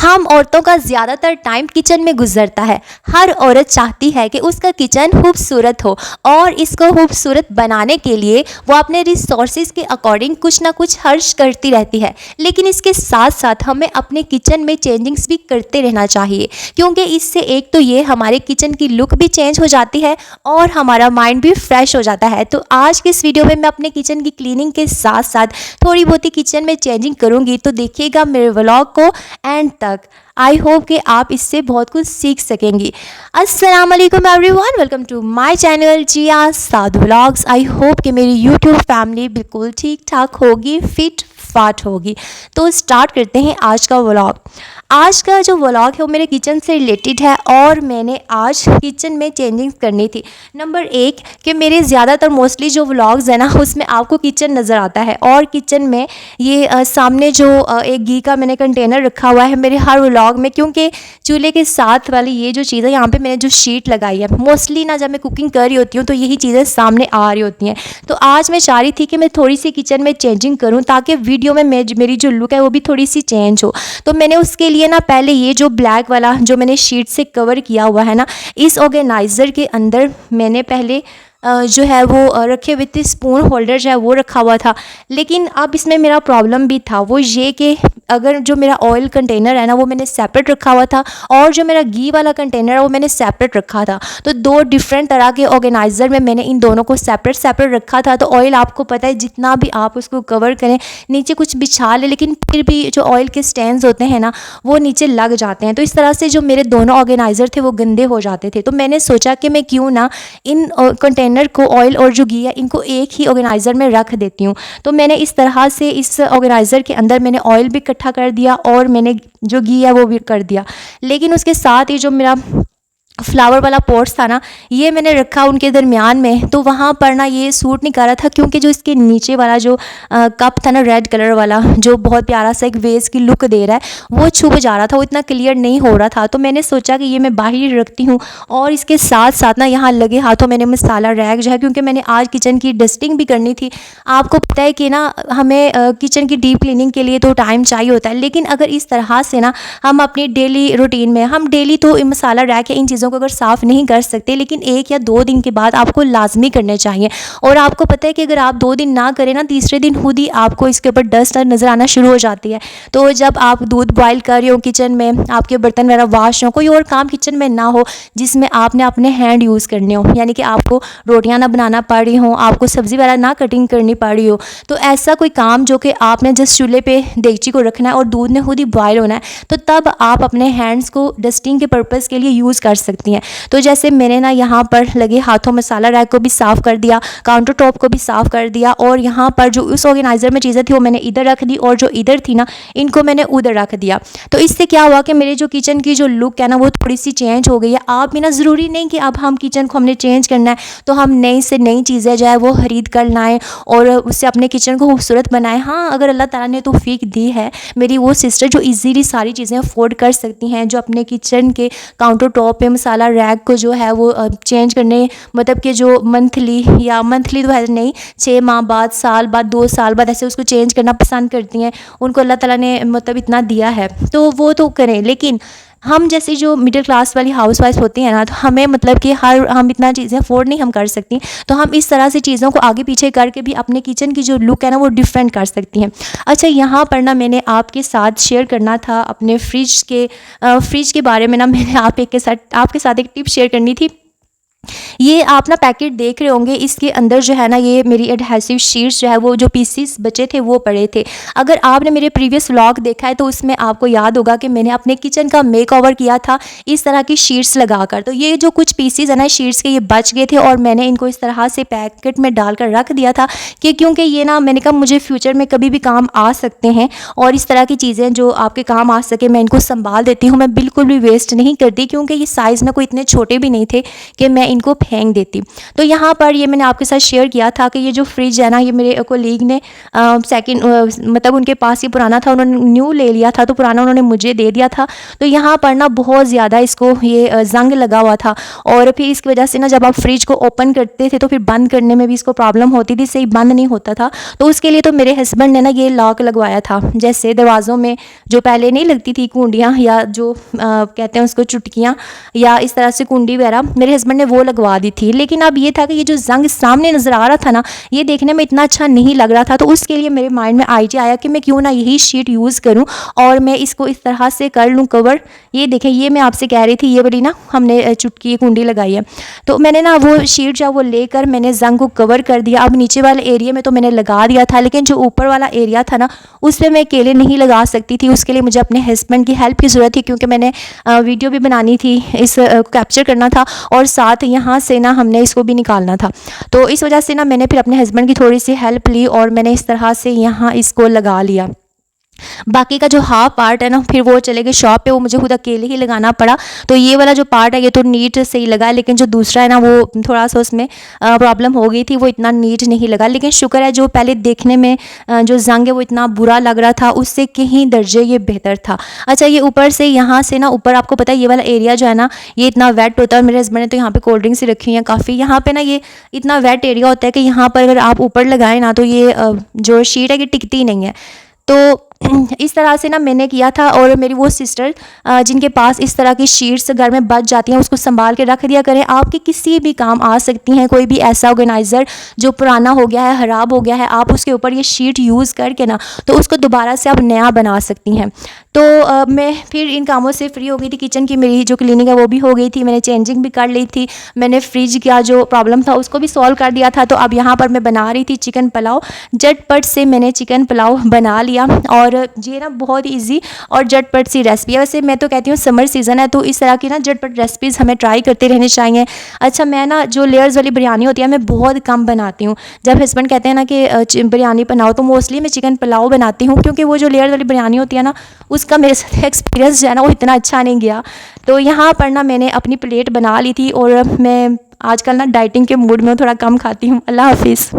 हम औरतों का ज़्यादातर टाइम किचन में गुजरता है। हर औरत चाहती है कि उसका किचन खूबसूरत हो और इसको खूबसूरत बनाने के लिए वो अपने रिसोर्सेज के अकॉर्डिंग कुछ ना कुछ खर्च करती रहती है। लेकिन इसके साथ साथ हमें अपने किचन में चेंजिंग्स भी करते रहना चाहिए, क्योंकि इससे एक तो ये हमारे किचन की लुक भी चेंज हो जाती है और हमारा माइंड भी फ्रेश हो जाता है। तो आज के इस वीडियो में मैं अपने किचन की क्लीनिंग के साथ साथ थोड़ी बहुत ही किचन में चेंजिंग करूँगी, तो देखिएगा मेरे व्लॉग को एंड तक। आई होप कि आप इससे बहुत कुछ सीख सकेंगी। अस्सलाम वालेकुम everyone, welcome to my channel Zia Saad vlogs. I hope कि मेरी यूट्यूब फैमिली बिल्कुल ठीक ठाक होगी, फिट फाट होगी। तो स्टार्ट करते हैं आज का व्लॉग। आज का जो व्लॉग है वो मेरे किचन से रिलेटेड है और मैंने आज किचन में चेंजिंग करनी थी। नंबर एक कि मेरे ज़्यादातर मोस्टली जो व्लॉग्स है ना उसमें आपको किचन नज़र आता है और किचन में ये सामने जो एक घी का मैंने कंटेनर रखा हुआ है मेरे हर व्लॉग में, क्योंकि चूल्हे के साथ वाली ये जो चीज़ है यहाँ पे मैंने जो शीट लगाई है, मोस्टली ना जब मैं कुकिंग कर रही होती हूँ तो यही चीज़ें सामने आ रही होती हैं। तो आज मैं चाह रही थी कि मैं थोड़ी सी किचन में चेंजिंग करूँ ताकि वीडियो में मेरी जो लुक है वो भी थोड़ी सी चेंज हो। तो मैंने उसके लिए ना पहले ये जो ब्लैक वाला जो मैंने शीट से कवर किया हुआ है ना, इस ऑर्गेनाइज़र के अंदर मैंने पहले जो है वो रखे हुए थे स्पून होल्डर जो है वो रखा हुआ था। लेकिन अब इसमें मेरा प्रॉब्लम भी था, वो ये कि अगर जो मेरा ऑयल कंटेनर है ना वो मैंने सेपरेट रखा हुआ था और जो मेरा घी वाला कंटेनर है वो मैंने सेपरेट रखा था। तो दो डिफरेंट तरह के ऑर्गेनाइज़र में मैंने इन दोनों को सेपरेट रखा था। तो ऑयल आपको पता है जितना भी आप उसको कवर करें, नीचे कुछ बिछा ले, लेकिन फिर भी जो ऑयल के स्टैंड्स होते हैं ना वो नीचे लग जाते हैं। तो इस तरह से जो मेरे दोनों ऑर्गेनाइज़र थे वो गंदे हो जाते थे। तो मैंने सोचा कि मैं क्यों ना इन कंटेनर को, ऑयल और जो घी है, इनको एक ही ऑर्गेनाइज़र में रख देती हूँ। तो मैंने इस तरह से इस ऑर्गेनाइज़र के अंदर मैंने ऑयल भी इकट्ठा कर दिया और मैंने जो घी है वो भी कर दिया। लेकिन उसके साथ ही जो मेरा फ्लावर वाला पॉट्स था ना ये मैंने रखा उनके दरमियान में। तो वहाँ पर ना ये सूट नहीं कर रहा था, क्योंकि जो इसके नीचे वाला जो कप था ना रेड कलर वाला जो बहुत प्यारा सा एक वेस की लुक दे रहा है वो छुप जा रहा था, वो इतना क्लियर नहीं हो रहा था। तो मैंने सोचा कि ये मैं बाहर रखती हूँ और इसके साथ साथ ना यहाँ लगे हाथों मैंने मसाला रैक जो है, क्योंकि मैंने आज किचन की डस्टिंग भी करनी थी। आपको पता है कि ना हमें किचन की डीप क्लीनिंग के लिए तो टाइम चाहिए होता है, लेकिन अगर इस तरह से ना हम अपनी डेली रूटीन में हम डेली तो मसाला रैक या इन चीज़ों को अगर साफ़ नहीं कर सकते, लेकिन 1 या 2 दिन के बाद आपको लाजमी करने चाहिए। और आपको पता है कि अगर आप 2 दिन ना करें ना, तीसरे दिन खुद ही आपको इसके ऊपर डस्ट नज़र आना शुरू हो जाती है। तो जब आप दूध बॉयल कर रहे हो किचन में, आपके बर्तन वगैरह वॉश हो, कोई और काम किचन में ना हो जिसमें आपने अपने हैंड यूज़ करने हो, यानी कि आपको रोटियां ना बनाना पड़ रही हो, आपको सब्ज़ी वगैरह ना कटिंग करनी पड़ रही हो, तो ऐसा कोई काम जो कि आपने जस्ट चूल्हे पे देगची को रखना है और दूध ने खुद ही बॉयल होना है, तो तब आप अपने हैंड्स को डस्टिंग के पर्पज़ के लिए यूज़ कर सकती हैं। तो जैसे मैंने ना यहाँ पर लगे हाथों मसाला रैक को भी साफ़ कर दिया, काउंटर टॉप को भी साफ़ कर दिया, और यहाँ पर जो उस ऑर्गेनाइज़र में चीज़ें थी वो मैंने इधर रख दी और जो इधर थी ना इनको मैंने उधर रख दिया। तो इससे क्या हुआ कि मेरे जो किचन की जो लुक है ना वो थोड़ी सी चेंज हो गई है। आप भी ना ज़रूरी नहीं कि अब हम किचन को हमने चेंज करना है तो हम नई से नई चीज़ें जो है वो ख़रीद कर लाएँ और उससे अपने किचन को खूबसूरत बनाएं। हाँ, अगर अल्लाह ताला ने तौफीक दी है, मेरी वो सिस्टर जो ईजीली सारी चीज़ें अफोर्ड कर सकती हैं, जो अपने किचन के काउंटर टॉप पे मसाला रैक को जो है वो चेंज करने, मतलब कि जो मंथली तो है नहीं, 6 माह बाद, साल बाद, 2 साल बाद ऐसे उसको चेंज करना पसंद करती हैं, उनको अल्लाह ताला ने मतलब इतना दिया है तो वो तो करें। लेकिन हम जैसी जो मिडिल क्लास वाली हाउस वाइफ होती हैं ना, तो हमें मतलब कि हम इतना चीज़ें अफोर्ड नहीं हम कर सकती, तो हम इस तरह से चीज़ों को आगे पीछे करके भी अपने किचन की जो लुक है ना वो डिफरेंट कर सकती हैं। अच्छा, यहाँ पर ना मैंने आपके साथ शेयर करना था अपने फ्रिज के बारे में ना, मैंने आपके साथ एक टिप शेयर करनी थी। ये आप ना पैकेट देख रहे होंगे, इसके अंदर जो है ना ये मेरी एडहेसिव शीट्स जो है वो जो पीसीस बचे थे वो पड़े थे। अगर आपने मेरे प्रीवियस व्लॉग देखा है तो उसमें आपको याद होगा कि मैंने अपने किचन का मेकओवर किया था इस तरह की शीट्स लगाकर। तो ये जो कुछ पीसीस है ना शीट्स के, ये बच गए थे और मैंने इनको इस तरह से पैकेट में डालकर रख दिया था कि क्योंकि ये ना मैंने कहा मुझे फ्यूचर में कभी भी काम आ सकते हैं और इस तरह की चीज़ें जो आपके काम आ सके मैं इनको संभाल देती हूँ, मैं बिल्कुल भी वेस्ट नहीं करती, क्योंकि ये साइज़ ना कोई इतने छोटे भी नहीं थे कि मैं इनको फेंक देती। तो यहाँ पर ये मैंने आपके साथ शेयर किया था कि ये जो फ्रिज है ना, ये मेरे कोलीग ने मतलब उनके पास ये पुराना था, उन्होंने न्यू ले लिया था, तो पुराना उन्होंने मुझे दे दिया था। तो यहाँ पर ना बहुत ज़्यादा इसको ये जंग लगा हुआ था, और फिर इसकी वजह से ना जब आप फ्रिज को ओपन करते थे तो फिर बंद करने में भी इसको प्रॉब्लम होती थी, सही बंद नहीं होता था। तो उसके लिए तो मेरे हस्बैंड ने ना ये लॉक लगवाया था, जैसे दरवाज़ों में जो पहले नहीं लगती थी कुंडियाँ, या जो कहते हैं उसको चुटकियाँ, या इस तरह से कुंडी वगैरह, मेरे हस्बैंड ने वो लगवा दी थी। लेकिन अब ये था कि ये जो जंग सामने नज़र आ रहा था ना, ये देखने में इतना अच्छा नहीं लग रहा था। तो उसके लिए मेरे माइंड में आइडिया आया कि मैं क्यों ना यही शीट यूज़ करूँ और मैं इसको इस तरह से कर लूँ कवर। ये देखें, ये मैं आपसे कह रही थी, ये वाली ना हमने चुटकी कुंडी लगाई है। तो मैंने ना वो शीट जो वो लेकर मैंने जंग को कवर कर दिया। अब नीचे वाले एरिया में तो मैंने लगा दिया था, लेकिन जो ऊपर वाला एरिया था ना, उस पर मैं अकेले नहीं लगा सकती थी। उसके लिए मुझे अपने हस्बैंड की हेल्प की ज़रूरत थी, क्योंकि मैंने वीडियो भी बनानी थी, इस कैप्चर करना था, और साथ यहाँ से ना हमने इसको भी निकालना था। तो इस वजह से ना मैंने फिर अपने हस्बैंड की थोड़ी सी हेल्प ली और मैंने इस तरह से यहाँ इसको लगा लिया। बाकी का जो हाफ पार्ट है ना, फिर वो चले गए शॉप पे, वो मुझे खुद अकेले ही लगाना पड़ा। तो ये वाला जो पार्ट है ये तो नीट सही लगा है, लेकिन जो दूसरा है ना वो थोड़ा सा उसमें प्रॉब्लम हो गई थी, वो इतना नीट नहीं लगा। लेकिन शुक्र है जो पहले देखने में जो जंग है वो इतना बुरा लग रहा था, उससे कहीं दर्जे ये बेहतर था। अच्छा, ये ऊपर से यहाँ से ना ऊपर आपको पता है ये वाला एरिया जो है ना, ये इतना वेट होता है। मेरे हस्बैंड ने तो यहाँ पे कोल्ड ड्रिंक्स रखी हुई हैं काफ़ी। यहाँ पे ना ये इतना वेट एरिया होता है कि यहाँ पर अगर आप ऊपर लगाएं ना, तो ये जो शीट है ये टिकती नहीं है। तो इस तरह से ना मैंने किया था। और मेरी वो सिस्टर जिनके पास इस तरह की शीट्स घर में बच जाती हैं, उसको संभाल के रख दिया करें, आपके किसी भी काम आ सकती हैं। कोई भी ऐसा ऑर्गेनाइज़र जो पुराना हो गया है, ख़राब हो गया है, आप उसके ऊपर ये शीट यूज़ करके ना तो उसको दोबारा से आप नया बना सकती हैं। तो मैं फिर इन कामों से फ्री हो गई थी। किचन की मेरी जो क्लीनिंग है वो भी हो गई थी, मैंने चेंजिंग भी कर ली थी, मैंने फ्रिज का जो प्रॉब्लम था उसको भी सॉल्व कर दिया था। तो अब यहाँ पर मैं बना रही थी चिकन पुलाव। झटपट से मैंने चिकन पुलाव बना लिया, और ये ना बहुत ईजी और झटपट सी रेसिपी है। वैसे मैं तो कहती हूँ समर सीज़न है तो इस तरह की ना झटपट रेसिपीज़ हमें ट्राई करते रहने चाहिए। अच्छा, मैं ना जो लेयर्स वाली बिरयानी होती है मैं बहुत कम बनाती हूँ। जब हस्बैंड कहते हैं ना कि बिरयानी बनाओ, तो मोस्टली मैं चिकन पुलाव बनाती हूँ, क्योंकि वो जो लेयर वाली बिरयानी होती है ना, उसका मेरे साथ एक्सपीरियंस जो है ना वो इतना अच्छा नहीं गया। तो यहाँ पर ना मैंने अपनी प्लेट बना ली थी, और मैं आजकल ना डाइटिंग के मूड में थोड़ा कम खाती हूँ। अल्लाह हाफिज़।